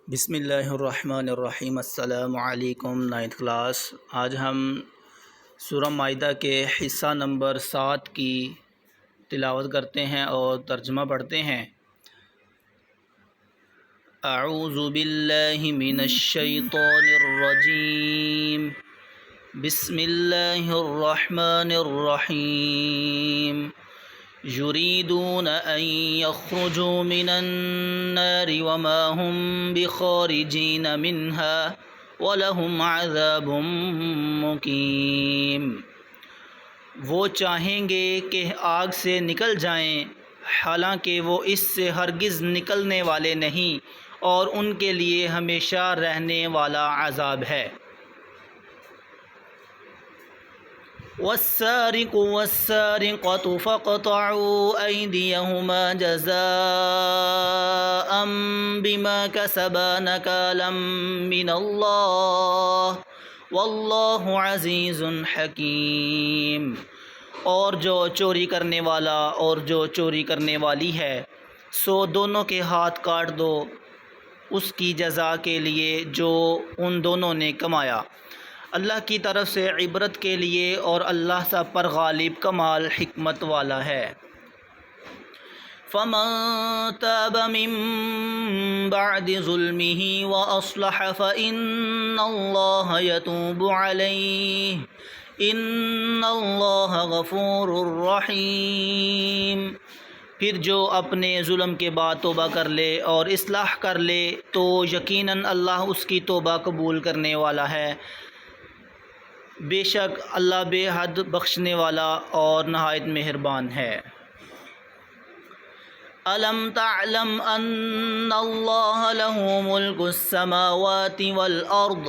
بسم اللہ الرحمن الرحیم۔ السلام علیکم نائنتھ کلاس۔ آج ہم سورہ مائدہ کے حصہ نمبر 7 کی تلاوت کرتے ہیں اور ترجمہ پڑھتے ہیں۔ اعوذ باللہ من الشیطان الرجیم، بسم اللہ الرحمن الرحیم۔ یریدون ان یخرجوا من النار وما هم بخارجین منها ولہم عذاب مقیم۔ وہ چاہیں گے کہ آگ سے نکل جائیں، حالانکہ وہ اس سے ہرگز نکلنے والے نہیں، اور ان کے لیے ہمیشہ رہنے والا عذاب ہے۔ والسارق والسارقة فاقطعوا أيديهما جزاء بما كسبا نكالا من الله والله عزيز حكيم۔ اور جو چوری کرنے والا اور جو چوری کرنے والی ہے، سو دونوں کے ہاتھ کاٹ دو اس کی جزا کے لیے جو ان دونوں نے کمایا۔ اللہ کی طرف سے عبرت کے لیے، اور اللہ سب پر غالب کمال حکمت والا ہے۔ فمن تاب من بعد ظلمه واصلح فإن الله يتوب عليه ان اللہ غفور رحیم۔ پھر جو اپنے ظلم کے بعد توبہ کر لے اور اصلاح کر لے تو یقیناً اللہ اس کی توبہ قبول کرنے والا ہے۔ بے شک اللہ بے حد بخشنے والا اور نہایت مہربان ہے۔ الم تعلم ان اللہ له ملک السماوات والارض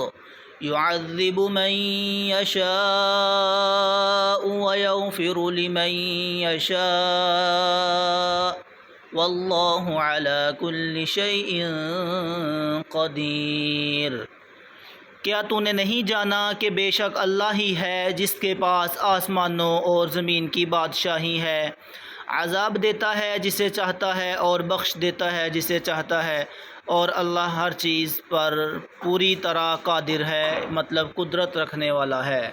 يعذب من يشاء ويغفر لمن يشاء واللہ علی کل شیء قدیر۔ کیا تو نے نہیں جانا کہ بے شک اللہ ہی ہے جس کے پاس آسمانوں اور زمین کی بادشاہی ہے، عذاب دیتا ہے جسے چاہتا ہے اور بخش دیتا ہے جسے چاہتا ہے، اور اللہ ہر چیز پر پوری طرح قادر ہے، مطلب قدرت رکھنے والا ہے۔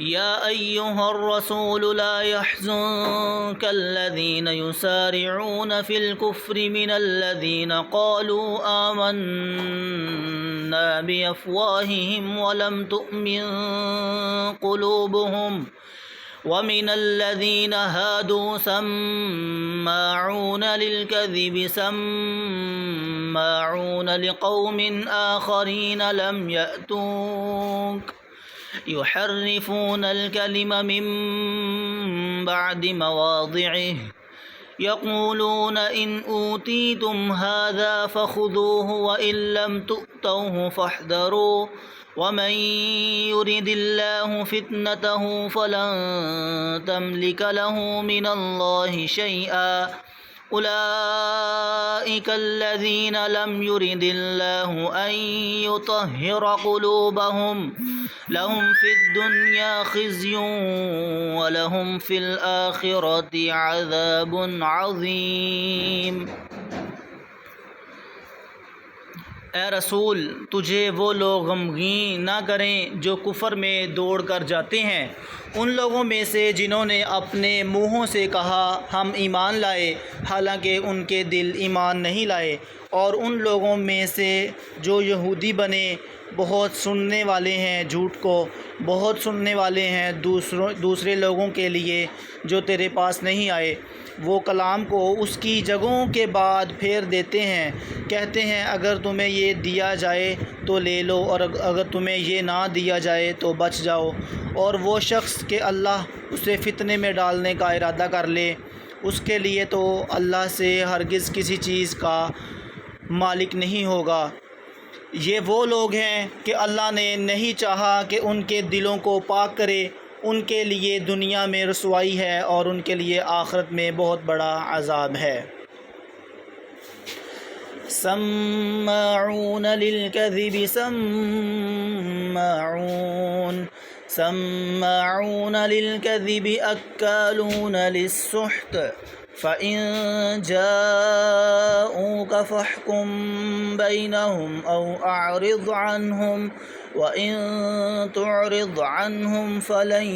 یا ایہا الرسول لا يحزنک الذین یسارعون فی الکفر من الذین قالوا آمنا بافواہہم ولم تؤمن قلوبہم ومن الذین ہادوا سماعون للکذب سماعون لقوم آخرین لم یأتوک يحرفون الكلم من بعد مواضعه يقولون إن أوتيتم هذا فخذوه وإن لم تؤتوه فاحذروا ومن يرد الله فتنته فلن تملك له من الله شيئا أولئك الذين لم يرد الله أن يطهر قلوبهم لهم في الدنيا خزي ولهم في الآخرة عذاب عظيم۔ اے رسول، تجھے وہ لوگ غمگین نہ کریں جو کفر میں دوڑ کر جاتے ہیں، ان لوگوں میں سے جنہوں نے اپنے منہوں سے کہا ہم ایمان لائے، حالانکہ ان کے دل ایمان نہیں لائے، اور ان لوگوں میں سے جو یہودی بنے، بہت سننے والے ہیں جھوٹ کو، بہت سننے والے ہیں دوسرے لوگوں کے لیے جو تیرے پاس نہیں آئے۔ وہ کلام کو اس کی جگہوں کے بعد پھیر دیتے ہیں، کہتے ہیں اگر تمہیں یہ دیا جائے تو لے لو، اور اگر تمہیں یہ نہ دیا جائے تو بچ جاؤ۔ اور وہ شخص کہ اللہ اسے فتنے میں ڈالنے کا ارادہ کر لے، اس کے لیے تو اللہ سے ہرگز کسی چیز کا مالک نہیں ہوگا۔ یہ وہ لوگ ہیں کہ اللہ نے نہیں چاہا کہ ان کے دلوں کو پاک کرے، ان کے لیے دنیا میں رسوائی ہے اور ان کے لیے آخرت میں بہت بڑا عذاب ہے۔ سماعون للکذب سماعون للکذب اکالون للسحت فإن جاءوك فاحكم بينهم أو أعرض عنهم وإن تعرض عنهم فلن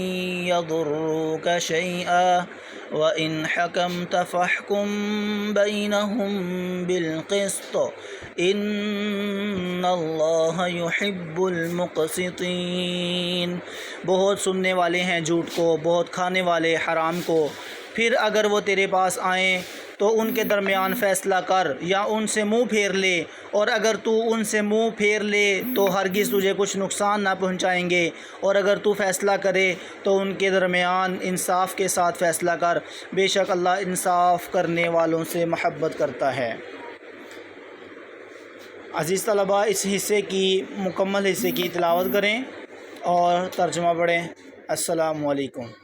يضروك شيئا وإن حكمت فاحكم بينهم بالقسط إن اللہ يحب المقسطین۔ بہت سننے والے ہیں جھوٹ کو، بہت کھانے والے حرام کو، پھر اگر وہ تیرے پاس آئیں تو ان کے درمیان فیصلہ کر یا ان سے منہ پھیر لے، اور اگر تو ان سے منہ پھیر لے تو ہرگز تجھے کچھ نقصان نہ پہنچائیں گے، اور اگر تو فیصلہ کرے تو ان کے درمیان انصاف کے ساتھ فیصلہ کر، بے شک اللہ انصاف کرنے والوں سے محبت کرتا ہے۔ عزیز طلباء، اس حصے کی مکمل حصے کی تلاوت کریں اور ترجمہ پڑھیں۔ السلام علیکم۔